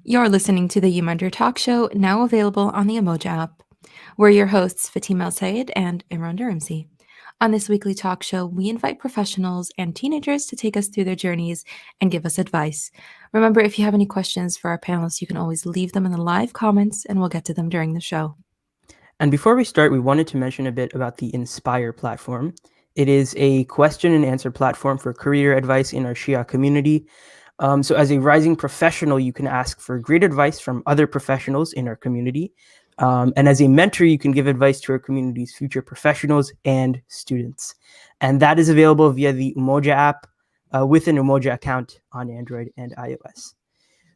You're listening to the uMentor Talk Show, now available on the Emoja app. We're your hosts, Fatima El Sayed and Imran Dharamsi. On this weekly talk show, we invite professionals and teenagers to take us through their journeys and give us advice. Remember, if you have any questions for our panelists, you can always leave them in the live comments and we'll get to them during the show. And before we start, we wanted to mention a bit about the Inspire platform. It is a question and answer platform for career advice in our Shia community. So as a rising professional, you can ask for great advice from other professionals in our community. And as a mentor, you can give advice to our community's future professionals and students. And that is available via the uMoja app with an uMoja account on Android and iOS.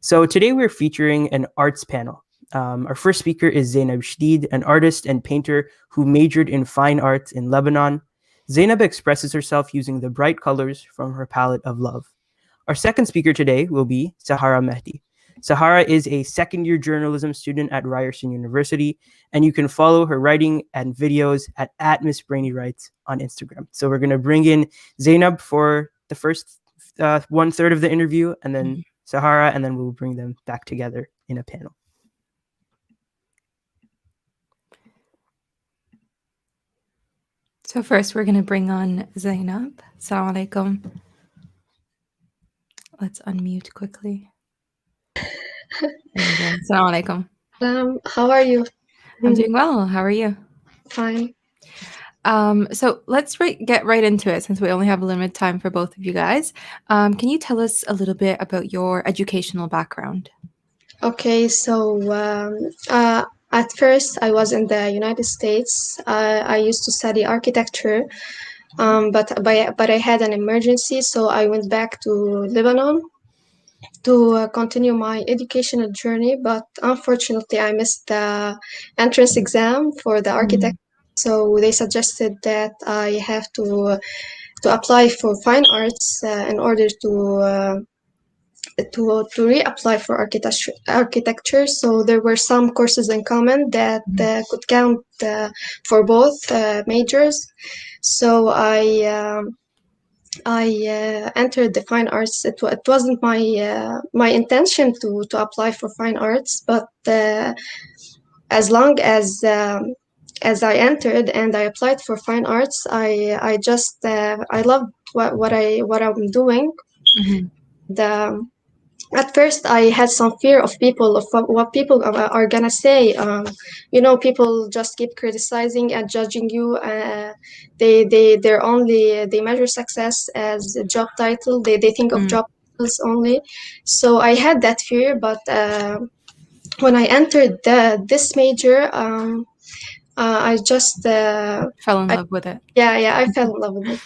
So today we're featuring an arts panel. Our first speaker is Zeinab Shdid, an artist and painter who majored in fine arts in Lebanon. Zeinab expresses herself using the bright colors from her palette of love. Our second speaker today will be Sahara Mehdi. Sahara is a second-year journalism student at Ryerson University, and you can follow her writing and videos at Miss Brainy Writes on Instagram. So we're going to bring in Zeinab for the first 1/3 of the interview, and then Sahara, and then we'll bring them back together in a panel. So first, we're going to bring on Zeinab. Assalamu alaikum. Let's unmute quickly. Assalamu alaikum. How are you? I'm doing well. How are you? Fine. So let's get right into it since we only have a limited time for both of you guys. Can you tell us a little bit about your educational background? Okay, so at first I was in the United States. I used to study architecture, but I had an emergency, so I went back to Lebanon to continue my educational journey. But unfortunately, I missed the entrance exam for the architecture. So they suggested that I have to apply for fine arts in order to reapply for architecture. So there were some courses in common that could count for both majors. So I entered the fine arts. It wasn't my intention to apply for fine arts, but as long as I entered and I applied for fine arts, I just I loved what I'm doing. At first, I had some fear of what people are gonna say. People just keep criticizing and judging you. They measure success as a job title. They think of job titles only. So I had that fear, but when I entered this major, I just fell in love with it. Yeah, I fell in love with it.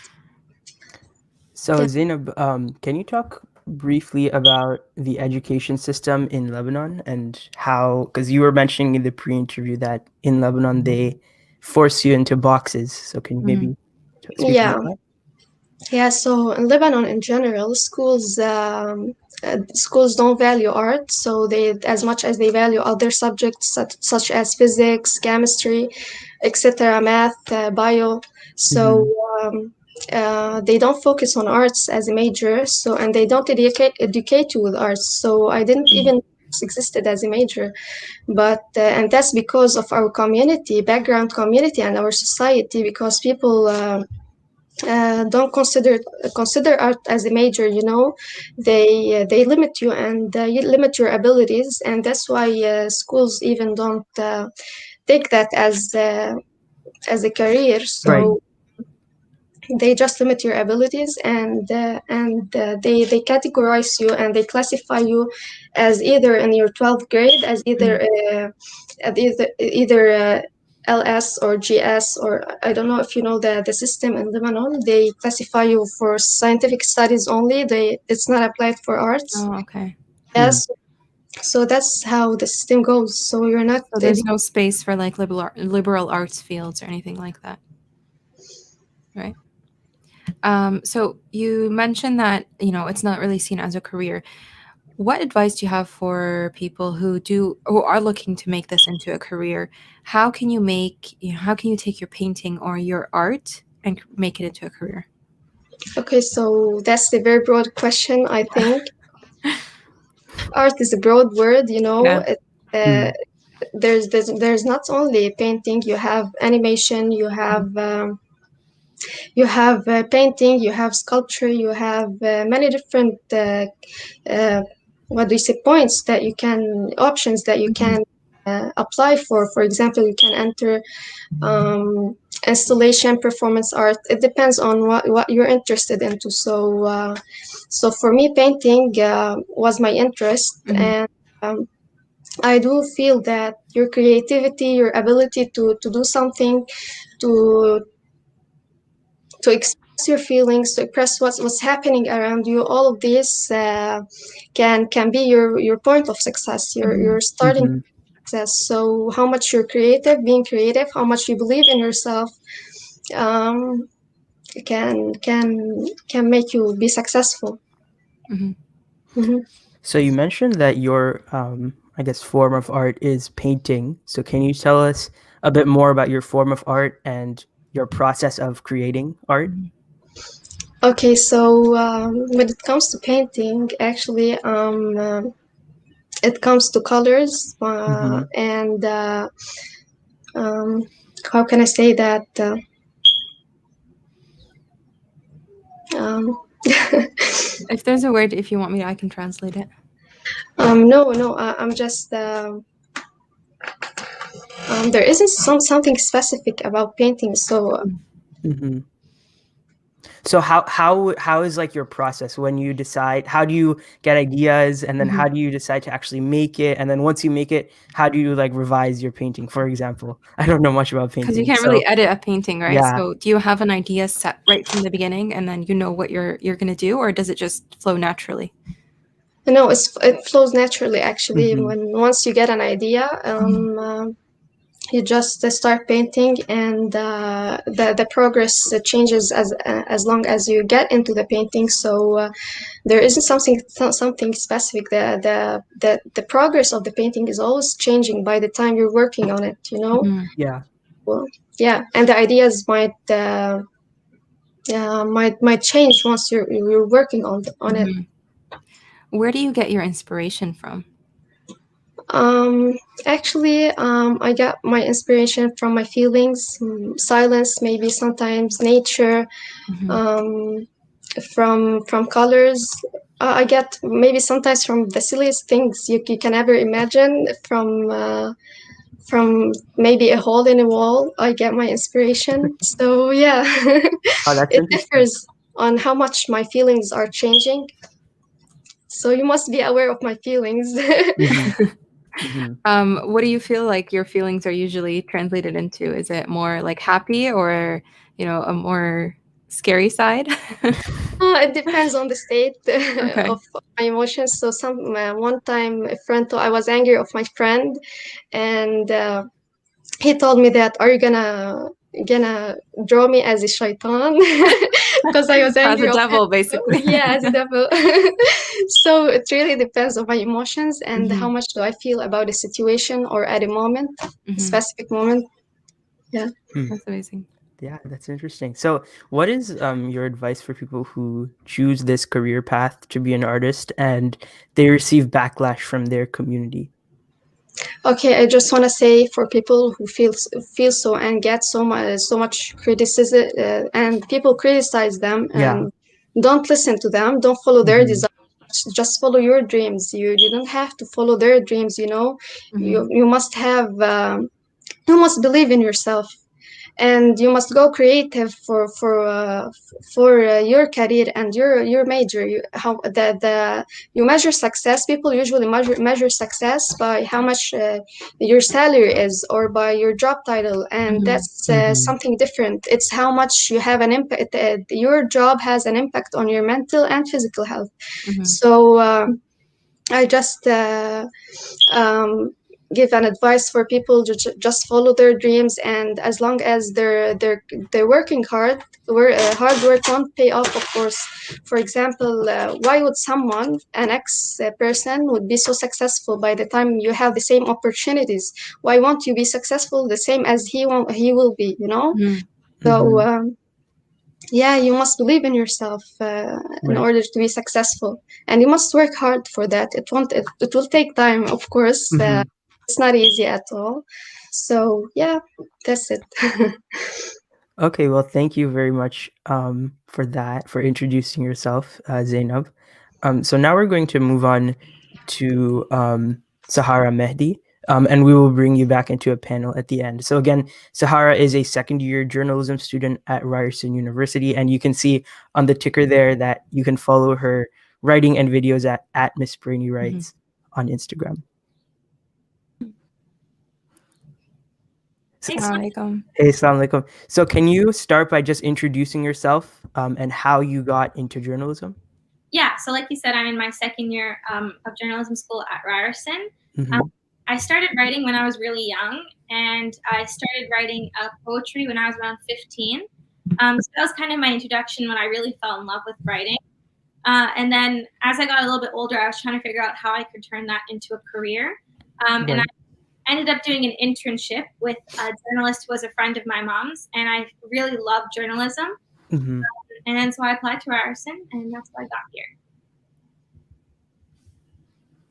So Zeinab, can you talk briefly about the education system in Lebanon and how, because you were mentioning in the pre-interview that in Lebanon they force you into boxes. So can you maybe speak about that? Yeah, so in Lebanon in general, schools don't value art, so they, as much as they value other subjects such as physics, chemistry, etc., math, bio. So they don't focus on arts as a major. So, and they don't educate you with arts. So I didn't even existed as a major, but and that's because of our background community, and our society, because people don't consider art as a major. They limit you and you limit your abilities, and that's why schools even don't take that as a career. So they just limit your abilities, and they categorize you and they classify you as either in your 12th grade as either LS or GS, or I don't know if you know the system in Lebanon. They classify you for scientific studies only. It's not applied for arts. Oh, okay. Yes. So that's how the system goes. So you're not. So there's no space for like liberal arts fields or anything like that, right? So you mentioned that it's not really seen as a career. What advice do you have for people who are looking to make this into a career? How can you take your painting or your art and make it into a career? Okay, so that's a very broad question, I think. art is a broad word, you know. Yeah. Uh, there's not only painting. You have animation. You have painting. You have sculpture. You have many different what do you say, points that you can, options that you can apply for. For example, you can enter installation, performance art. It depends on what you're interested into. So for me, painting was my interest, and I do feel that your creativity, your ability to do something, to to express your feelings, to express what's happening around you, all of this can be your point of success, your starting Mm-hmm. success. So how much you're creative, being creative, how much you believe in yourself, um, can make you be successful. Mm-hmm. So you mentioned that your, I guess, form of art is painting. So can you tell us a bit more about your form of art and your process of creating art? Okay, so when it comes to painting, actually, it comes to colors, Mm-hmm. and um, how can I say that? Um, If there's a word, if you want me to, I can translate it. no, no, I'm just there isn't something specific about painting. So Mm-hmm. So how is like your process when you decide? How do you get ideas, and then how do you decide to actually make it? And then once you make it, how do you like revise your painting? For example, I don't know much about Because you painting, can't really so edit a painting, right? yeah. So do you have an idea set right from the beginning, and then you know what you're gonna do, or does it just flow naturally? no, it flows naturally. Actually, Mm-hmm. when once you get an idea, you just start painting, and the progress changes as long as you get into the painting. So there isn't something specific. The progress of the painting is always changing by the time you're working on it, you know. Yeah. Well, yeah, and the ideas might change once you're working on it. Where do you get your inspiration from? um Actually, I got my inspiration from my feelings, silence, maybe sometimes nature, um from colors. I get maybe sometimes from the silliest things you can ever imagine, from maybe a hole in a wall. I get my inspiration. So yeah, Oh, that's it interesting. differs on how much my feelings are changing. So you must be aware of my feelings. Mm-hmm. Mm-hmm. What do you feel like your feelings are usually translated into? Is it more like happy, or a more scary side? It depends on the state Okay. of my emotions. So one time, I was angry of my friend, and he told me that, are you gonna draw me as a shaitan? Because I was As angry a of him. devil, basically. Yeah, as a devil. So it really depends on my emotions and how much do I feel about the situation, or at a moment, a specific moment. Yeah. That's amazing. Yeah, that's interesting. So, what is your advice for people who choose this career path to be an artist and they receive backlash from their community? Okay, I just want to say, for people who feel so and get so much criticism, and people criticize them, Yeah. and don't listen to them. Don't follow their Mm-hmm. desires. Just follow your dreams. You don't have to follow their dreams. You know, you must have you must believe in yourself, and you must go creative for your career and your major. How the you measure success. People usually measure success by how much your salary is, or by your job title, and that's Mm-hmm. something different. It's how much you have an impact. Your job has an impact on your mental and physical health. So I just um, give an advice for people to just follow their dreams, and as long as they're working hard, where hard work won't pay off, of course. For example, why would someone, an ex person, would be so successful by the time you have the same opportunities? Why won't you be successful the same as he will be, you know? So Mm-hmm. Yeah, you must believe in yourself in Right. order to be successful, and you must work hard for that. It will take time, of course. Mhm. It's not easy at all. So yeah, that's it. Okay, well, thank you very much for that, for introducing yourself, Zainab. So now we're going to move on to Sahara Mehdi, and we will bring you back into a panel at the end. So again, Sahara is a second-year journalism student at Ryerson University, and you can see on the ticker there that you can follow her writing and videos at Miss Brainy Writes on Instagram. So, Assalamualaikum. hey, Assalamu alaikum. So can you start by just introducing yourself and how you got into journalism? Yeah, so like you said, I'm in my second year of journalism school at Ryerson. Mhm. I started writing when I was really young, and I started writing poetry when I was around 15. So that was kind of my introduction when I really fell in love with writing. And then as I got a little bit older, I was trying to figure out how I could turn that into a career. And I Right. ended up doing an internship with a journalist who was a friend of my mom's, and I really loved journalism. Mhm. And then so I applied to Ryerson, and that's how I got here.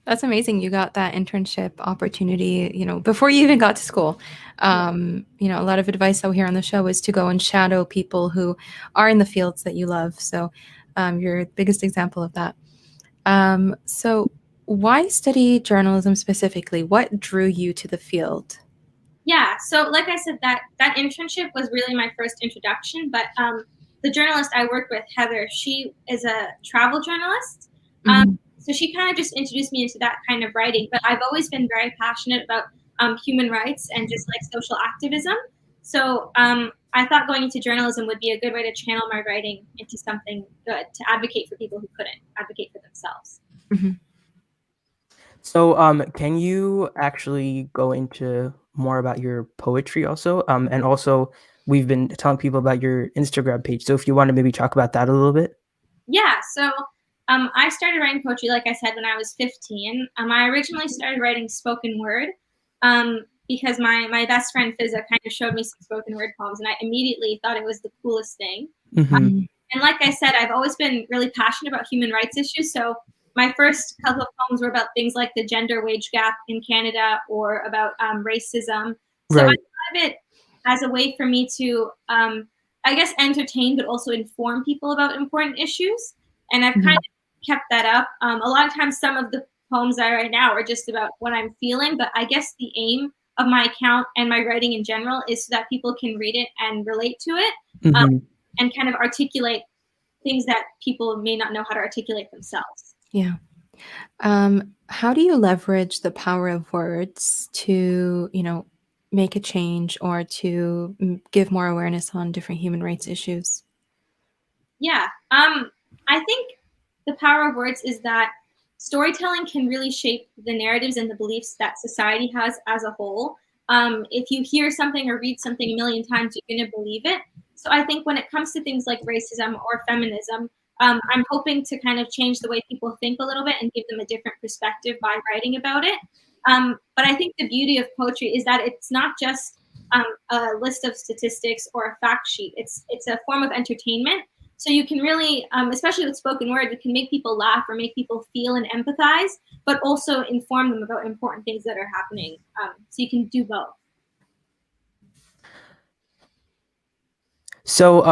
That's amazing. You got that internship opportunity, before you even got to school. A lot of advice that we hear on the show is to go and shadow people who are in the fields that you love. So you're the biggest example of that. So why study journalism specifically? What drew you to the field? Yeah, so like I said, that internship was really my first introduction. But the journalist I worked with, Heather, she is a travel journalist. So she kind of just introduced me into that kind of writing. But I've always been very passionate about human rights and just like social activism. So I thought going into journalism would be a good way to channel my writing into something good, to advocate for people who couldn't advocate for themselves. So can you actually go into more about your poetry also? And also we've been telling people about your Instagram page. So if you want to maybe talk about that a little bit. Yeah, so I started writing poetry, like I said, when I was 15. I originally started writing spoken word because my best friend Fizza kind of showed me some spoken word poems, and I immediately thought it was the coolest thing. Mhm. And like I said, I've always been really passionate about human rights issues. So my first couple of poems were about things like the gender wage gap in Canada or about racism. So I Right. thought of it as a way for me to I guess, entertain, but also inform people about important issues. And I've kind of kept that up. A lot of times, some of the poems I write now are just about what I'm feeling, but I guess the aim of my account and my writing in general is so that people can read it and relate to it Mhm. and kind of articulate things that people may not know how to articulate themselves. Yeah. How do you leverage the power of words to, make a change or to give more awareness on different human rights issues? Yeah. I think the power of words is that storytelling can really shape the narratives and the beliefs that society has as a whole. If you hear something or read something a million times, you're going to believe it. So I think when it comes to things like racism or feminism, I'm hoping to kind of change the way people think a little bit and give them a different perspective by writing about it. But I think the beauty of poetry is that it's not just a list of statistics or a fact sheet. It's a form of entertainment. So you can really, especially with spoken word, you can make people laugh or make people feel and empathize, but also inform them about important things that are happening. So you can do both. So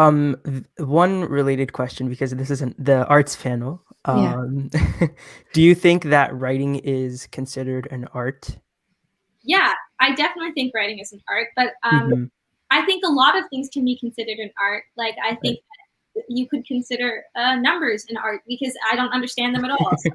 one related question, because this isn't the arts panel. Yeah. Do you think that writing is considered an art? Yeah, I definitely think writing is an art, but Mhm. I think a lot of things can be considered an art. Like I think that you could consider numbers an art because I don't understand them at all. So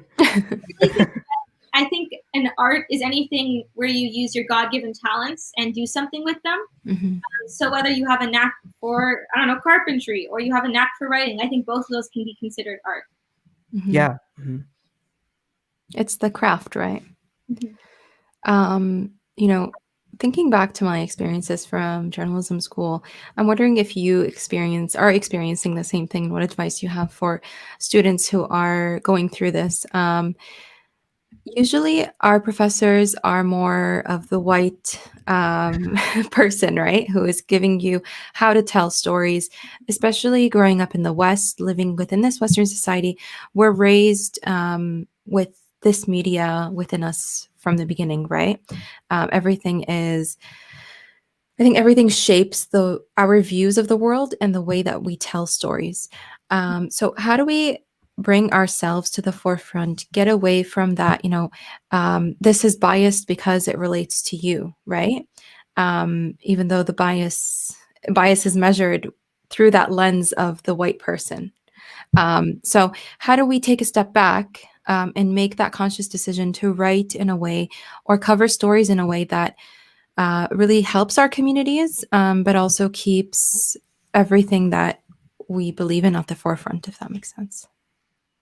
I think an art is anything where you use your God-given talents and do something with them. So whether you have a knack for, I don't know, carpentry or you have a knack for writing, I think both of those can be considered art. Yeah. Mhm. It's the craft, right? Mhm. Thinking back to my experiences from journalism school, I'm wondering if you are experiencing the same thing. What advice you have for students who are going through this? Usually, our professors are more of the white person, right? Who is giving you how to tell stories, especially growing up in the West, living within this Western society. We're raised with this media within us from the beginning, right? Everything is, I think everything shapes our views of the world and the way that we tell stories. So how do we bring ourselves to the forefront, get away from that, this is biased because it relates to you, right? Even though the bias is measured through that lens of the white person. So how do we take a step back and make that conscious decision to write in a way or cover stories in a way that really helps our communities, but also keeps everything that we believe in at the forefront, if that makes sense.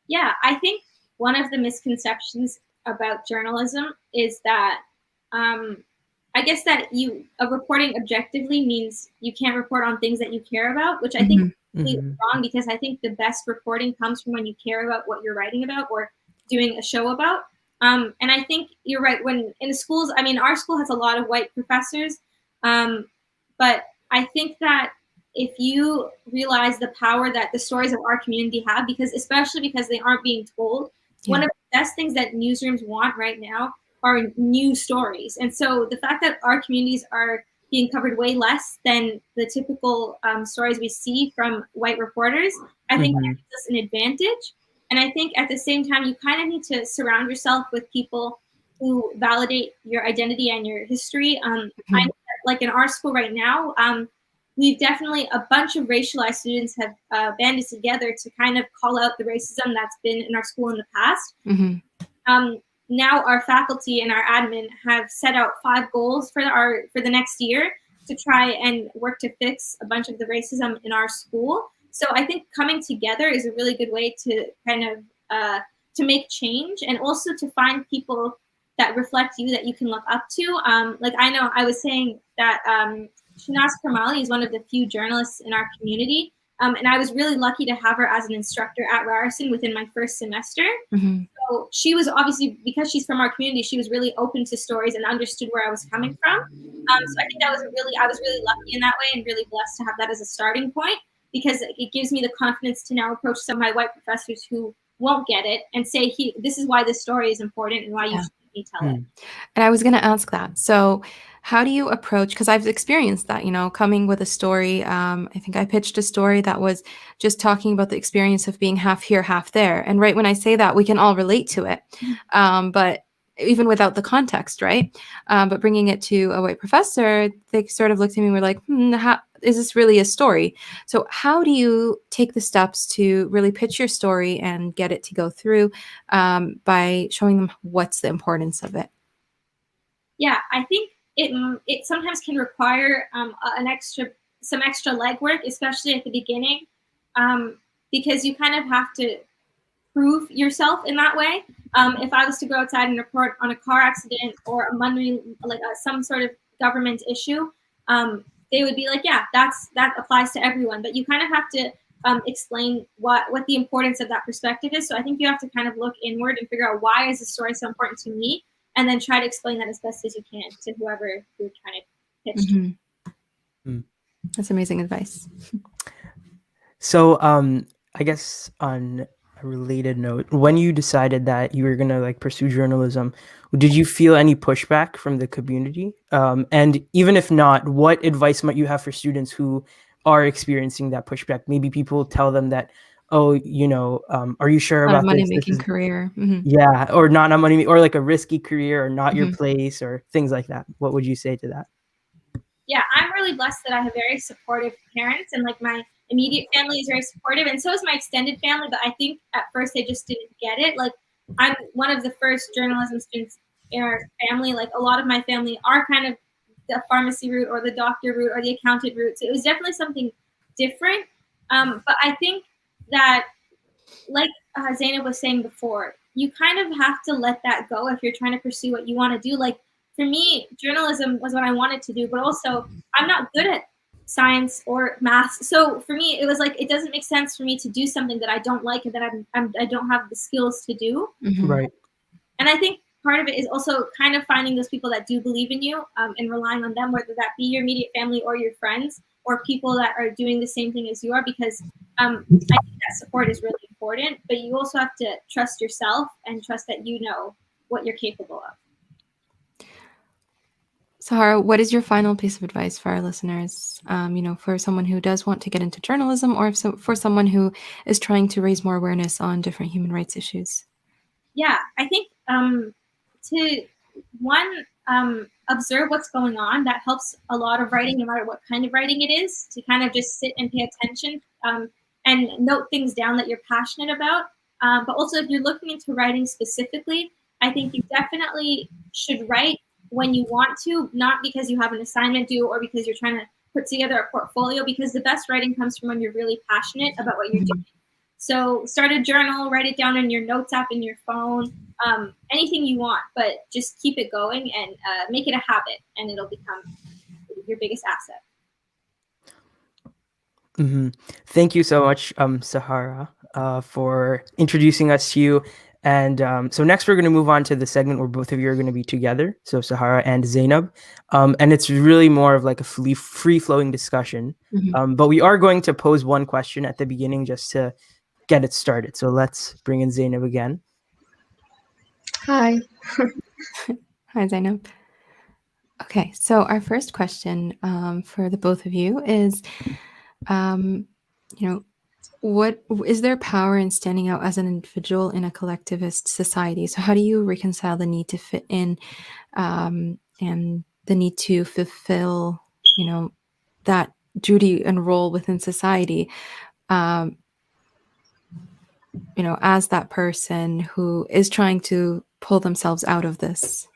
Yeah, I think one of the misconceptions about journalism is that I guess that reporting objectively means you can't report on things that you care about, which I think is completely wrong, because I think the best reporting comes from when you care about what you're writing about or doing a show about. And I think you're right. When in schools, I mean, our school has a lot of white professors, but I think that if you realize the power that the stories of our community have, especially because they aren't being told, one of the best things that newsrooms want right now are new stories. And so the fact that our communities are being covered way less than the typical stories we see from white reporters, I think that gives us an advantage. And I think at the same time, you kind of need to surround yourself with people who validate your identity and your history. I know that, like in our school right now, we've definitely, a bunch of racialized students have banded together to kind of call out the racism that's been in our school in the past. Now our faculty and our admin have set out 5 goals for the next year to try and work to fix a bunch of the racism in our school. So I think coming together is a really good way to kind of to make change, and also to find people that reflect you, that you can look up to. Like I know I was saying that Shanaz Karmali is one of the few journalists in our community. And I was really lucky to have her as an instructor at Ryerson within my first semester. So she was obviously, because she's from our community, she was really open to stories and understood where I was coming from. So I think I was really lucky in that way, and really blessed to have that as a starting point, because it gives me the confidence to now approach some of my white professors who won't get it and say, this is why this story is important and why you should tell it. And I was going to ask that. So how do you approach, because I've experienced that, coming with a story. I think I pitched a story that was just talking about the experience of being half here, half there. And right when I say that, we can all relate to it. But even without the context, right? But bringing it to a white professor, they sort of looked at me and were like, is this really a story? So how do you take the steps to really pitch your story and get it to go through by showing them what's the importance of it? Yeah, I think it sometimes can require some extra legwork, especially at the beginning, because you kind of have to prove yourself in that way. If I was to go outside and report on a car accident or a money, like some sort of government issue, they would be like, yeah, that applies to everyone. But you kind of have to explain what the importance of that perspective is. So I think you have to kind of look inward and figure out, why is this story so important to me? And then try to explain that as best as you can to whoever you're trying to pitch to. That's amazing advice. So I guess on a related note, when you decided that you were going to pursue journalism, did you feel any pushback from the community? And even if not, what advice might you have for students who are experiencing that pushback? Maybe people tell them that, are you sure about money this? making career. Yeah, or not money, or like a risky career, or not your place, or things like that. What would you say to that? Yeah, I'm really blessed that I have very supportive parents, and my immediate family is very supportive, and so is my extended family. But I think at first they just didn't get it. I'm one of the first journalism students in our family. A lot of my family are kind of the pharmacy route or the doctor route or the accountant route. So it was definitely something different. But I think that, like Zeinab was saying before, you kind of have to let that go if you're trying to pursue what you want to do. For me, journalism was what I wanted to do, but also I'm not good at science or math. So for me, it was it doesn't make sense for me to do something that I don't like and that I don't have the skills to do. Right. And And I think part of it is also kind of finding those people that do believe in you, and relying on them, whether that be your immediate family or your friends or people that are doing the same thing as you are, because I think that support is really important, but you also have to trust yourself and trust that you know what you're capable of. Sahara, what is your final piece of advice for our listeners? For someone who does want to get into journalism, or for someone who is trying to raise more awareness on different human rights issues? Yeah, I think to observe what's going on. That helps a lot of writing, no matter what kind of writing it is, to kind of just sit and pay attention, and note things down that you're passionate about. But also, if you're looking into writing specifically, I think you definitely should write when you want to, not because you have an assignment due or because you're trying to put together a portfolio, because the best writing comes from when you're really passionate about what you're doing. So start a journal, write it down in your notes app in your phone, anything you want, but just keep it going and make it a habit, and it'll become your biggest asset. Mm-hmm. Thank you so much, Sahara, for introducing us to you. And so next we're going to move on to the segment where both of you are going to be together. So Sahara and Zeinab. And it's really more of like a free-flowing discussion. But we are going to pose one question at the beginning just to get it started. So let's bring in Zeinab again. Hi. Hi, Zeinab. Okay, so our first question for the both of you is, what is there power in standing out as an individual in a collectivist society? So how do you reconcile the need to fit in and the need to fulfill, that duty and role within society, as that person who is trying to pull themselves out of this?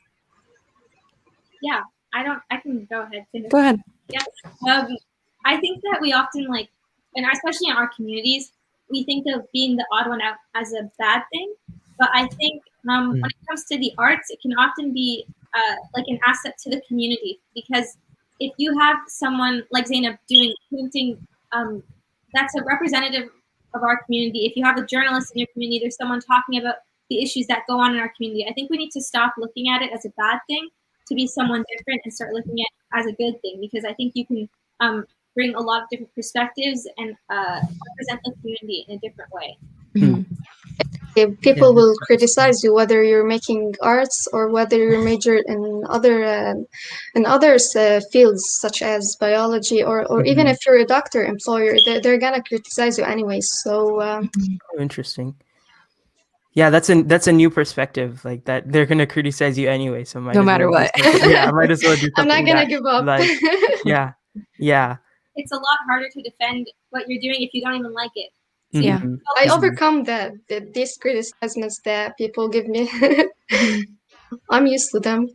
Yeah, I can go ahead. Go ahead. Yeah. I think that we often and especially in our communities, we think of being the odd one out as a bad thing. But I think when it comes to the arts, it can often be like an asset to the community, because if you have someone like Zeinab doing painting, that's a representative of our community. If you have a journalist in your community, there's someone talking about the issues that go on in our community. I think we need to stop looking at it as a bad thing, to be someone different, and start looking at it as a good thing, because I think you can bring a lot of different perspectives and represent the community in a different way. People will criticize you whether you're making arts or whether you're majored in other fields such as biology, or even if you're a doctor employer, they're gonna criticize you anyway. So interesting. Yeah, that's a new perspective, like that they're gonna criticize you anyway. So no matter what. Yeah, might as well do something. I'm not gonna give up. Like, yeah. It's a lot harder to defend what you're doing if you don't even like it. So, yeah, I overcome these criticisms that people give me. I'm used to them.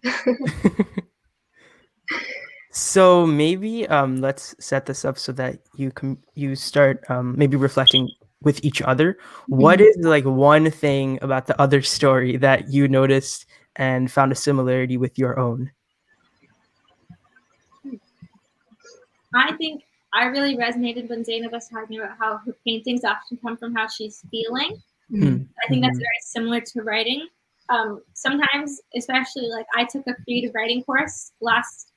So maybe let's set this up so that you start maybe reflecting with each other. What is like one thing about the other story that you noticed and found a similarity with your own? I think I really resonated when Zeinab was talking about how her paintings often come from how she's feeling. I think that's very similar to writing. Sometimes, especially like I took a creative writing course last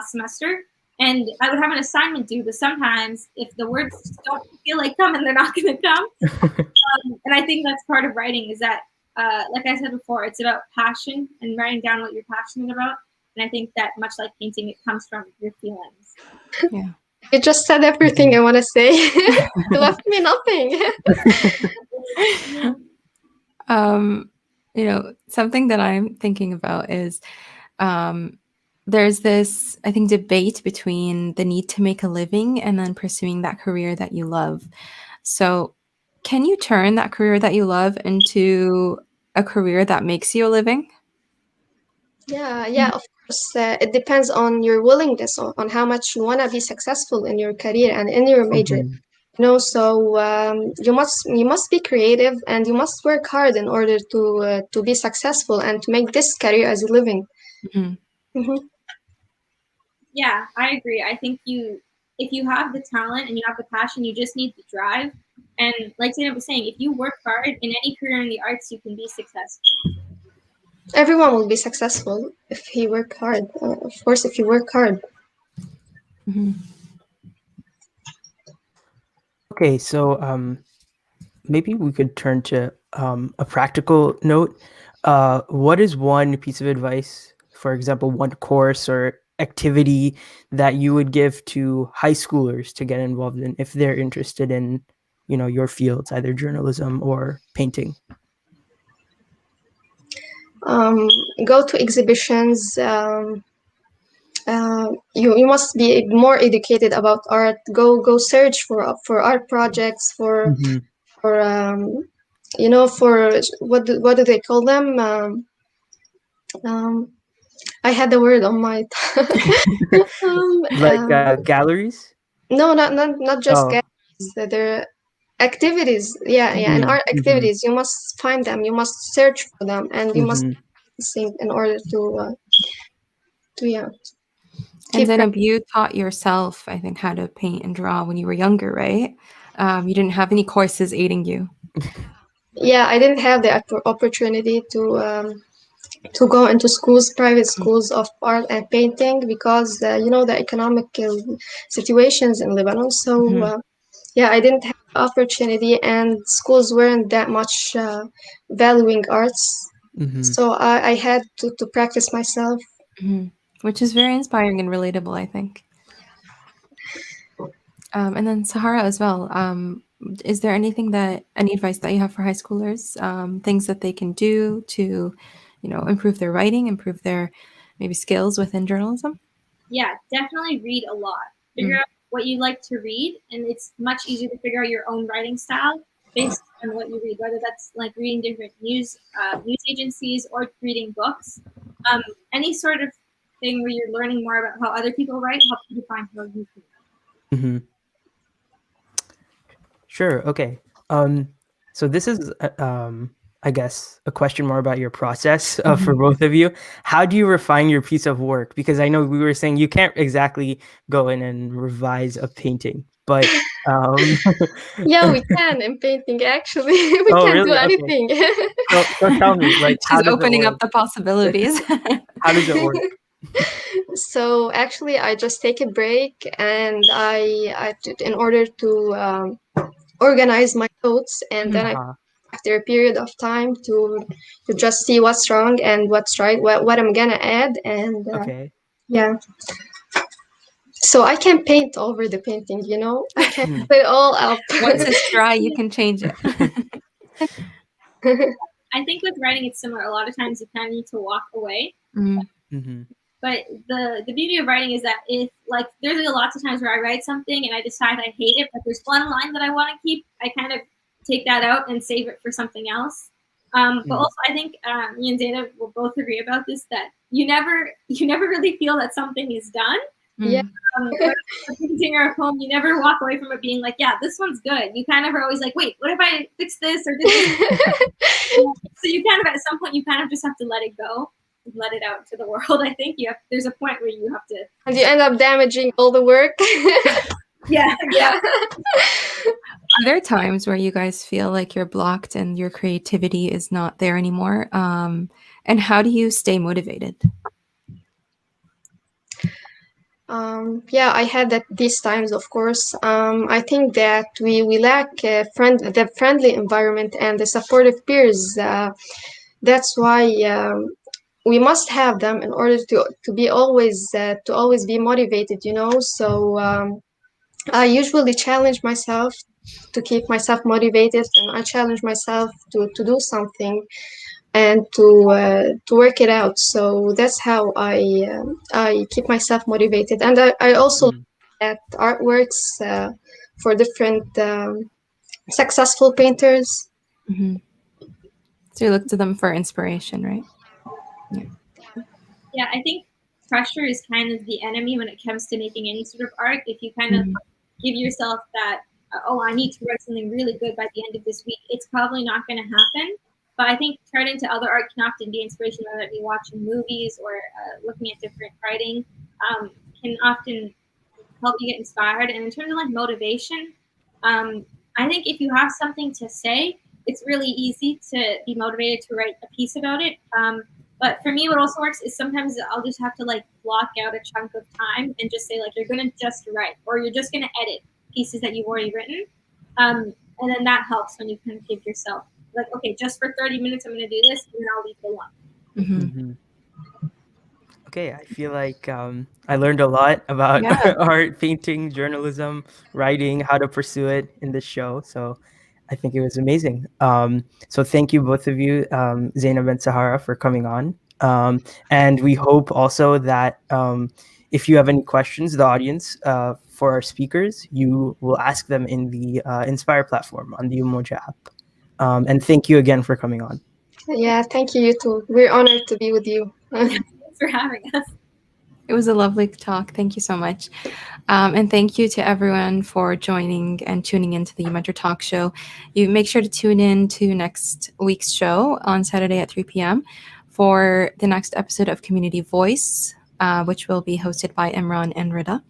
semester, and I would have an assignment due, but sometimes if the words just don't feel like coming, they're not going to come. And I think that's part of writing, is that, like I said before, it's about passion and writing down what you're passionate about. And I think that, much like painting, it comes from your feelings. Yeah. You just said everything I want to say. You left me nothing. Something that I'm thinking about is there's this, I think, debate between the need to make a living and then pursuing that career that you love. So can you turn that career that you love into a career that makes you a living? Yeah, of course. It depends on your willingness, on how much you want to be successful in your career and in your major. So you must be creative, and you must work hard in order to be successful and to make this career as a living. Yeah, I agree. I think if you have the talent and you have the passion, you just need the drive. And like Zeinab was saying, if you work hard in any career in the arts, you can be successful. Everyone will be successful if he work hard. Of course, if you work hard. Mhm. Okay, so maybe we could turn to a practical note. What is one piece of advice, for example, one course or activity that you would give to high schoolers to get involved in if they're interested in, your fields, either journalism or painting? Go to exhibitions. You must be more educated about art. Go search for art projects Mm-hmm. for for what do they call them? Um, I had the word on my um, Like um, galleries? no, not just Oh. galleries. They're activities. Yeah, and Mm-hmm. art Mm-hmm. activities. You must find them. You must search for them, and you must Mm-hmm. sing in order to yeah And keep. Zainab, you taught yourself, I think, how to paint and draw when you were younger, right? You didn't have any courses aiding you. Yeah, I didn't have the opportunity to go into schools, private schools of art and painting because the economic situations in Lebanon. So Mhm. yeah, I didn't have the opportunity, and schools weren't that much valuing arts. Mm-hmm. So I had to practice myself. Mhm. Which is very inspiring and relatable, I think. And then Sahara as well. Is there any advice that you have for high schoolers? Things that they can do to, improve their writing, improve their maybe skills within journalism? Yeah, definitely read a lot. Figure out what you like to read, and it's much easier to figure out your own writing style based on what you read, whether that's like reading different news agencies or reading books. Um, any sort of thing where you're learning more about how other people write helps you define how you can write. Mm-hmm. Sure. Okay. So this is, I guess, a question more about your process for both of you. How do you refine your piece of work? Because I know we were saying you can't exactly go in and revise a painting, but Yeah, we can in painting. Actually, we oh, can do really? Okay. anything. So tell me, like, how She's does it opening work? up the possibilities. How does it work? So actually, I just take a break, and in order to organize my thoughts, and then Uh-huh. after a period of time to just see what's wrong and what's right, what I'm gonna add, and Okay. yeah. So I can paint over the painting, I can Mm-hmm. put it all up. Once it's dry, you can change it. I think with writing it's similar. A lot of times you kind of need to walk away. Mhm. Mm-hmm. But the beauty of writing is that if like there's lots of times where I write something and I decide I hate it, but there's one line that I want to keep, I kind of take that out and save it for something else. But also I think me and Zayna will both agree about this, that you never really feel that something is done. Yeah. Whether it's a painting or a poem, you never walk away from it being like, yeah, this one's good. You kind of are always like, wait, what if I fix this or did this? So you kind of at some point you kind of just have to let it go, let it out to the world. I think there's a point where you have to. And you end up damaging all the work. Yeah. Are there times where you guys feel like you're blocked and your creativity is not there anymore? And how do you stay motivated? Yeah, I had that these times, of course. I think that we lack the friendly environment and the supportive peers. That's why we must have them in order to always be motivated. So I usually challenge myself to keep myself motivated, and I challenge myself to do something and to work it out. So that's how I keep myself motivated, and I also look at artworks for different successful painters. Mm-hmm. So you look to them for inspiration, right? Yeah. Yeah, I think pressure is kind of the enemy when it comes to making any sort of art. If you kind of give yourself that, oh, I need to write something really good by the end of this week, it's probably not going to happen. But I think turning to other art can often be inspiration, whether it be watching movies or looking at different writing, can often help you get inspired. And in terms of like motivation, I think if you have something to say, it's really easy to be motivated to write a piece about it. But for me, what also works is sometimes I'll just have to like block out a chunk of time and just say like, you're going to just write, or you're just going to edit pieces that you've already written. And then that helps when you kind of give yourself like, okay, just for 30 minutes, I'm going to do this, and then I'll leave it alone. Mm-hmm. Okay, I feel like I learned a lot about art, painting, journalism, writing, how to pursue it in this show. So I think it was amazing. So thank you, both of you, Zeinab and Sahara, for coming on. And we hope also that if you have any questions, the audience, for our speakers, you will ask them in the Inspire platform on the uMoja app. And thank you again for coming on. Yeah, thank you, you too. We're honored to be with you. Thanks for having us. It was a lovely talk. Thank you so much. And thank you to everyone for joining and tuning into the uMentor Talk Show. You make sure to tune in to next week's show on Saturday at 3 p.m. for the next episode of Community Voice, which will be hosted by Imran and Rida.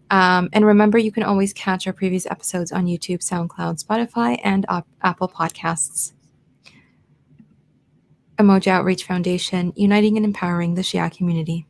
And remember, you can always catch our previous episodes on YouTube, SoundCloud, Spotify, and Apple Podcasts. Umoja Outreach Foundation, uniting and empowering the Shia community.